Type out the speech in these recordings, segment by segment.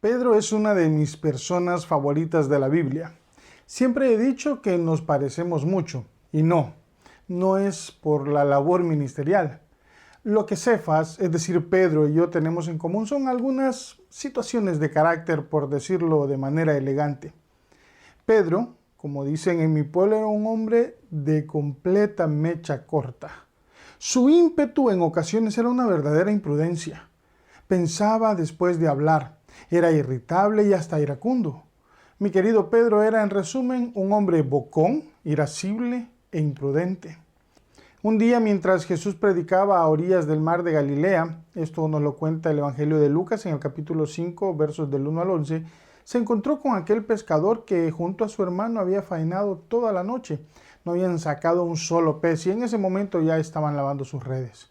Pedro es una de mis personas favoritas de la Biblia. Siempre he dicho que nos parecemos mucho, y no es por la labor ministerial. Lo que Cefas, es decir, Pedro y yo tenemos en común son algunas situaciones de carácter, por decirlo de manera elegante. Pedro, como dicen en mi pueblo, era un hombre de completa mecha corta. Su ímpetu en ocasiones era una verdadera imprudencia. Pensaba después de hablar, era irritable y hasta iracundo. Mi querido Pedro era, en resumen, un hombre bocón, irascible e imprudente. Un día, mientras Jesús predicaba a orillas del mar de Galilea, esto nos lo cuenta el Evangelio de Lucas en el capítulo 5, versos del 1 al 11, se encontró con aquel pescador que junto a su hermano había faenado toda la noche. No habían sacado un solo pez y en ese momento ya estaban lavando sus redes.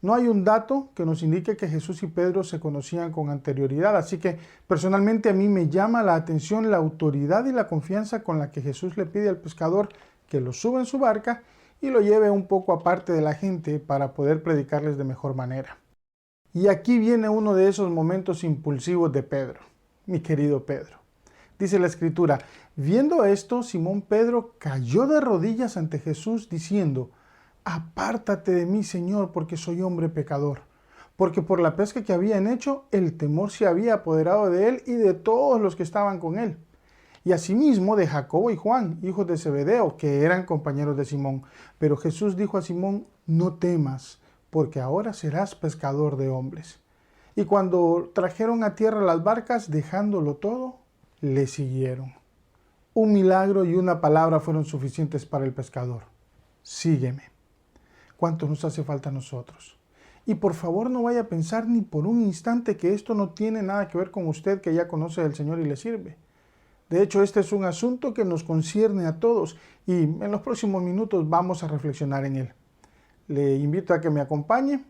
No hay un dato que nos indique que Jesús y Pedro se conocían con anterioridad, así que personalmente a mí me llama la atención la autoridad y la confianza con la que Jesús le pide al pescador que lo suba en su barca y lo lleve un poco aparte de la gente para poder predicarles de mejor manera. Y aquí viene uno de esos momentos impulsivos de Pedro, mi querido Pedro. Dice la Escritura, viendo esto, Simón Pedro cayó de rodillas ante Jesús diciendo, apártate de mí, Señor, porque soy hombre pecador. Porque por la pesca que habían hecho, el temor se había apoderado de él y de todos los que estaban con él. Y asimismo de Jacobo y Juan, hijos de Zebedeo, que eran compañeros de Simón. Pero Jesús dijo a Simón, no temas, porque ahora serás pescador de hombres. Y cuando trajeron a tierra las barcas, dejándolo todo, le siguieron. Un milagro y una palabra fueron suficientes para el pescador. Sígueme. ¿Cuánto nos hace falta a nosotros? Y por favor no vaya a pensar ni por un instante que esto no tiene nada que ver con usted que ya conoce al Señor y le sirve. De hecho, este es un asunto que nos concierne a todos y en los próximos minutos vamos a reflexionar en él. Le invito a que me acompañe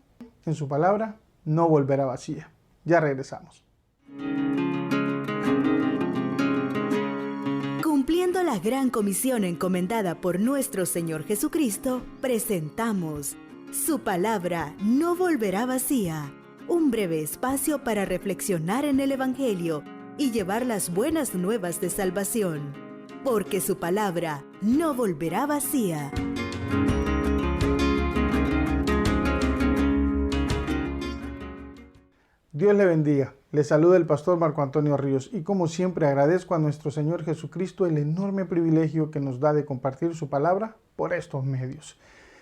en su palabra, no volverá vacía. Ya regresamos. Cumpliendo la gran comisión encomendada por nuestro Señor Jesucristo, presentamos Su palabra no volverá vacía, un breve espacio para reflexionar en el Evangelio y llevar las buenas nuevas de salvación, porque su palabra no volverá vacía. Dios le bendiga. Le saluda el pastor Marco Antonio Ríos y como siempre agradezco a nuestro Señor Jesucristo el enorme privilegio que nos da de compartir su palabra por estos medios.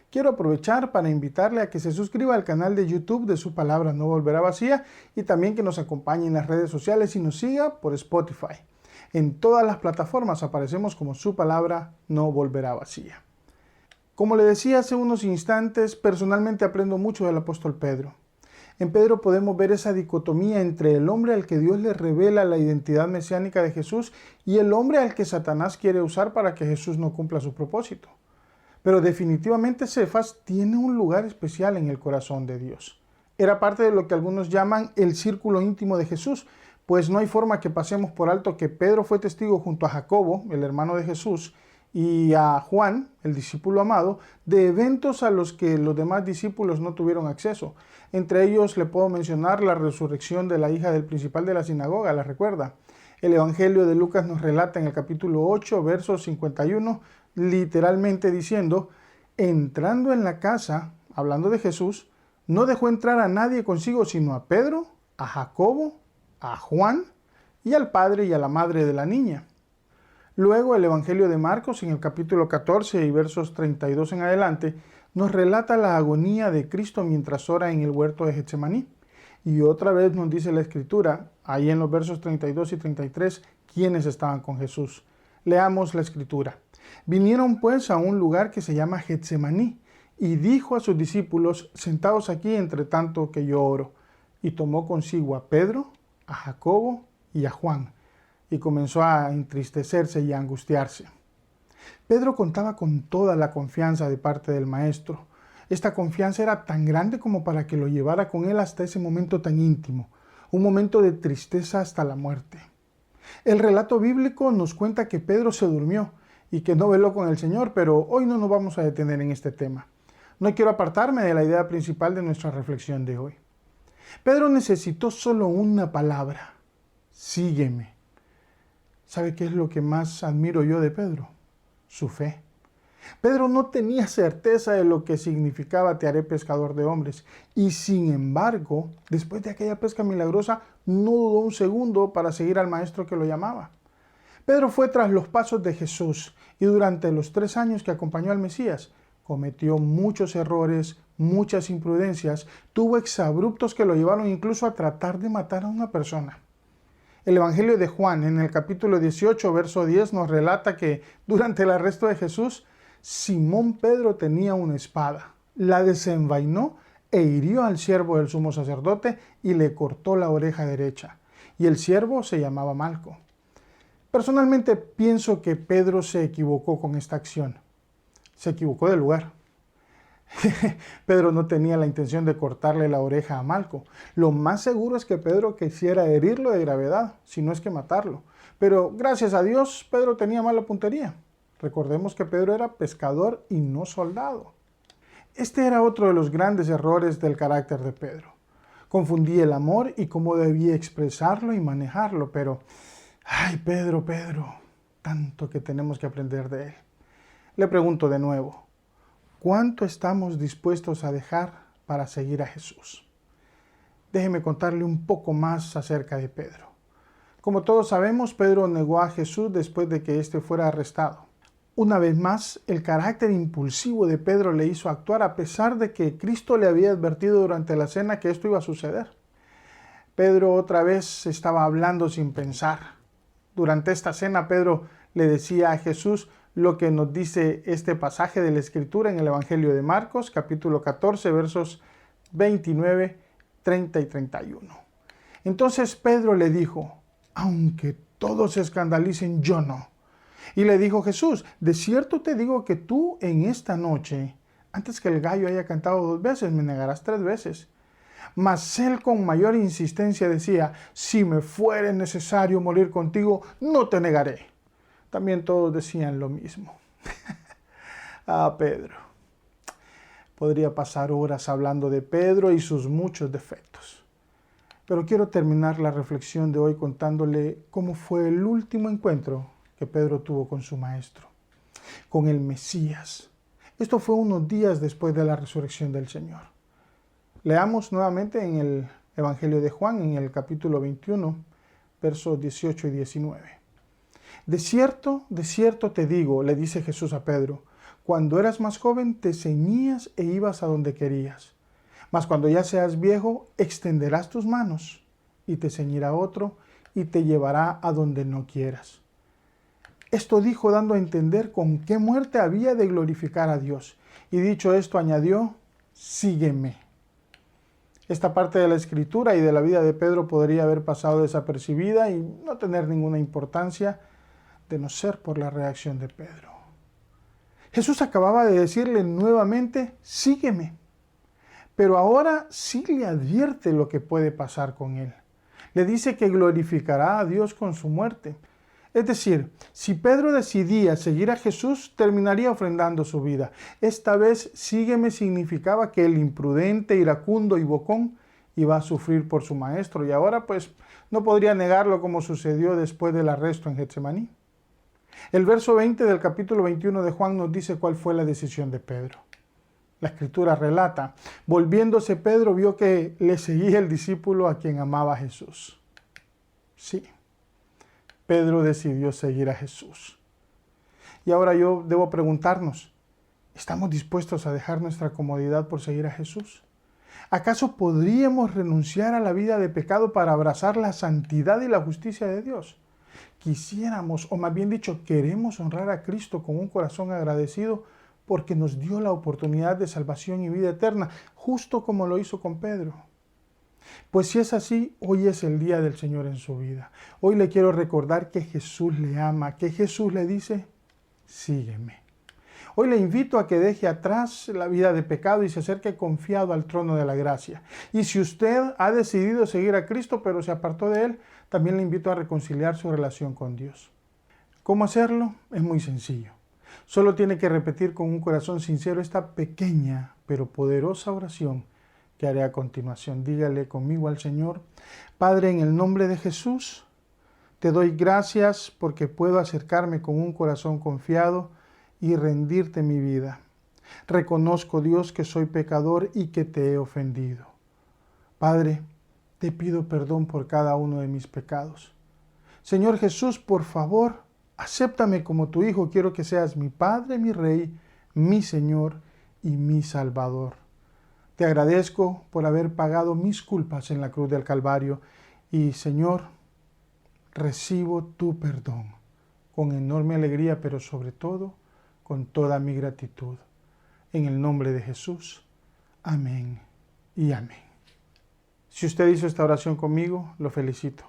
Quiero aprovechar para invitarle a que se suscriba al canal de YouTube de Su Palabra No Volverá Vacía y también que nos acompañe en las redes sociales y nos siga por Spotify. En todas las plataformas aparecemos como Su Palabra No Volverá Vacía. Como le decía hace unos instantes, personalmente aprendo mucho del apóstol Pedro. En Pedro podemos ver esa dicotomía entre el hombre al que Dios le revela la identidad mesiánica de Jesús y el hombre al que Satanás quiere usar para que Jesús no cumpla su propósito. Pero definitivamente Cefas tiene un lugar especial en el corazón de Dios. Era parte de lo que algunos llaman el círculo íntimo de Jesús, pues no hay forma que pasemos por alto que Pedro fue testigo junto a Jacobo, el hermano de Jesús, y a Juan, el discípulo amado, de eventos a los que los demás discípulos no tuvieron acceso. Entre ellos le puedo mencionar la resurrección de la hija del principal de la sinagoga, ¿la recuerda? El Evangelio de Lucas nos relata en el capítulo 8, versos 51, literalmente diciendo, entrando en la casa, hablando de Jesús, no dejó entrar a nadie consigo sino a Pedro, a Jacobo, a Juan y al padre y a la madre de la niña. Luego el Evangelio de Marcos en el capítulo 14 y versos 32 en adelante nos relata la agonía de Cristo mientras ora en el huerto de Getsemaní. Y otra vez nos dice la Escritura, ahí en los versos 32 y 33, quiénes estaban con Jesús. Leamos la Escritura. Vinieron pues a un lugar que se llama Getsemaní, y dijo a sus discípulos, sentaos aquí entre tanto que yo oro. Y tomó consigo a Pedro, a Jacobo y a Juan, y comenzó a entristecerse y a angustiarse. Pedro contaba con toda la confianza de parte del Maestro. Esta confianza era tan grande como para que lo llevara con él hasta ese momento tan íntimo, un momento de tristeza hasta la muerte. El relato bíblico nos cuenta que Pedro se durmió y que no veló con el Señor, pero hoy no nos vamos a detener en este tema. No quiero apartarme de la idea principal de nuestra reflexión de hoy. Pedro necesitó solo una palabra: sígueme. ¿Sabe qué es lo que más admiro yo de Pedro? Su fe. Pedro no tenía certeza de lo que significaba te haré pescador de hombres. Y sin embargo, después de aquella pesca milagrosa, no dudó un segundo para seguir al maestro que lo llamaba. Pedro fue tras los pasos de Jesús y durante los 3 años que acompañó al Mesías, cometió muchos errores, muchas imprudencias, tuvo exabruptos que lo llevaron incluso a tratar de matar a una persona. El Evangelio de Juan, en el capítulo 18, verso 10, nos relata que durante el arresto de Jesús, Simón Pedro tenía una espada, la desenvainó e hirió al siervo del sumo sacerdote y le cortó la oreja derecha. Y el siervo se llamaba Malco. Personalmente pienso que Pedro se equivocó con esta acción. Se equivocó de lugar. Pedro no tenía la intención de cortarle la oreja a Malco. Lo más seguro es que Pedro quisiera herirlo de gravedad, si no es que matarlo. Pero gracias a Dios, Pedro tenía mala puntería. Recordemos que Pedro era pescador y no soldado. Este era otro de los grandes errores del carácter de Pedro. Confundí el amor y cómo debía expresarlo y manejarlo, pero ay, Pedro, tanto que tenemos que aprender de él. Le pregunto de nuevo, ¿cuánto estamos dispuestos a dejar para seguir a Jesús? Déjeme contarle un poco más acerca de Pedro. Como todos sabemos, Pedro negó a Jesús después de que éste fuera arrestado. Una vez más, el carácter impulsivo de Pedro le hizo actuar a pesar de que Cristo le había advertido durante la cena que esto iba a suceder. Pedro otra vez estaba hablando sin pensar. Durante esta cena, Pedro le decía a Jesús lo que nos dice este pasaje de la Escritura en el Evangelio de Marcos, capítulo 14, versos 29, 30 y 31. Entonces Pedro le dijo, aunque todos se escandalicen, yo no. Y le dijo Jesús, de cierto te digo que tú en esta noche, antes que el gallo haya cantado 2 veces, me negarás 3 veces. Mas él con mayor insistencia decía, si me fuere necesario morir contigo, no te negaré. También todos decían lo mismo. Pedro. Podría pasar horas hablando de Pedro y sus muchos defectos. Pero quiero terminar la reflexión de hoy contándole cómo fue el último encuentro que Pedro tuvo con su maestro, con el Mesías. Esto fue unos días después de la resurrección del Señor. Leamos nuevamente en el Evangelio de Juan, en el capítulo 21, versos 18 y 19. De cierto te digo, le dice Jesús a Pedro, cuando eras más joven te ceñías e ibas a donde querías. Mas cuando ya seas viejo, extenderás tus manos y te ceñirá otro y te llevará a donde no quieras. Esto dijo dando a entender con qué muerte había de glorificar a Dios. Y dicho esto añadió, sígueme. Esta parte de la Escritura y de la vida de Pedro podría haber pasado desapercibida y no tener ninguna importancia de no ser por la reacción de Pedro. Jesús acababa de decirle nuevamente, sígueme. Pero ahora sí le advierte lo que puede pasar con él. Le dice que glorificará a Dios con su muerte. Es decir, si Pedro decidía seguir a Jesús, terminaría ofrendando su vida. Esta vez, sígueme significaba que el imprudente, iracundo y bocón iba a sufrir por su maestro. Y ahora, pues, no podría negarlo como sucedió después del arresto en Getsemaní. El verso 20 del capítulo 21 de Juan nos dice cuál fue la decisión de Pedro. La Escritura relata, volviéndose Pedro vio que le seguía el discípulo a quien amaba a Jesús. Sí. Pedro decidió seguir a Jesús. Y ahora yo debo preguntarnos, ¿estamos dispuestos a dejar nuestra comodidad por seguir a Jesús? ¿Acaso podríamos renunciar a la vida de pecado para abrazar la santidad y la justicia de Dios? Quisiéramos, o más bien dicho, queremos honrar a Cristo con un corazón agradecido porque nos dio la oportunidad de salvación y vida eterna, justo como lo hizo con Pedro. Pues si es así, hoy es el día del Señor en su vida. Hoy le quiero recordar que Jesús le ama, que Jesús le dice, sígueme. Hoy le invito a que deje atrás la vida de pecado y se acerque confiado al trono de la gracia. Y si usted ha decidido seguir a Cristo, pero se apartó de Él, también le invito a reconciliar su relación con Dios. ¿Cómo hacerlo? Es muy sencillo. Solo tiene que repetir con un corazón sincero esta pequeña pero poderosa oración que haré a continuación. Dígale conmigo al Señor, Padre, en el nombre de Jesús, Te doy gracias porque puedo acercarme con un corazón confiado y rendirte mi vida. Reconozco, Dios, que soy pecador y que te he ofendido. Padre, te pido perdón por cada uno de mis pecados. Señor Jesús, por favor, acéptame como tu Hijo. Quiero que seas mi Padre, mi Rey, mi Señor y mi Salvador. Te agradezco por haber pagado mis culpas en la cruz del Calvario y, Señor, recibo tu perdón con enorme alegría, pero sobre todo con toda mi gratitud. En el nombre de Jesús. Amén y amén. Si usted hizo esta oración conmigo, lo felicito.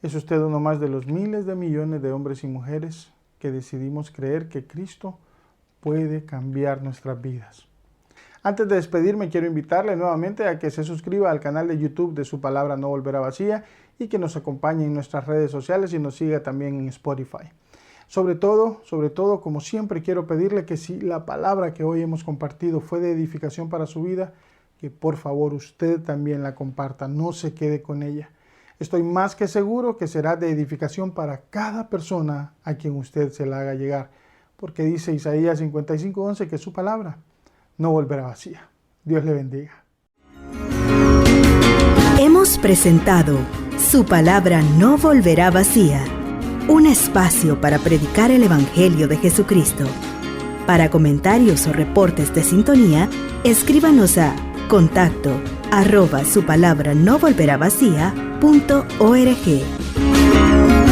Es usted uno más de los miles de millones de hombres y mujeres que decidimos creer que Cristo puede cambiar nuestras vidas. Antes de despedirme, quiero invitarle nuevamente a que se suscriba al canal de YouTube de Su Palabra No Volverá Vacía y que nos acompañe en nuestras redes sociales y nos siga también en Spotify. Sobre todo, como siempre, quiero pedirle que si la palabra que hoy hemos compartido fue de edificación para su vida, que por favor usted también la comparta, no se quede con ella. Estoy más que seguro que será de edificación para cada persona a quien usted se la haga llegar, porque dice Isaías 55:11 que su palabra no volverá vacía. Dios le bendiga. Hemos presentado Su Palabra No Volverá Vacía, un espacio para predicar el Evangelio de Jesucristo. Para comentarios o reportes de sintonía, escríbanos a contacto@supalabranovolveravacía.org.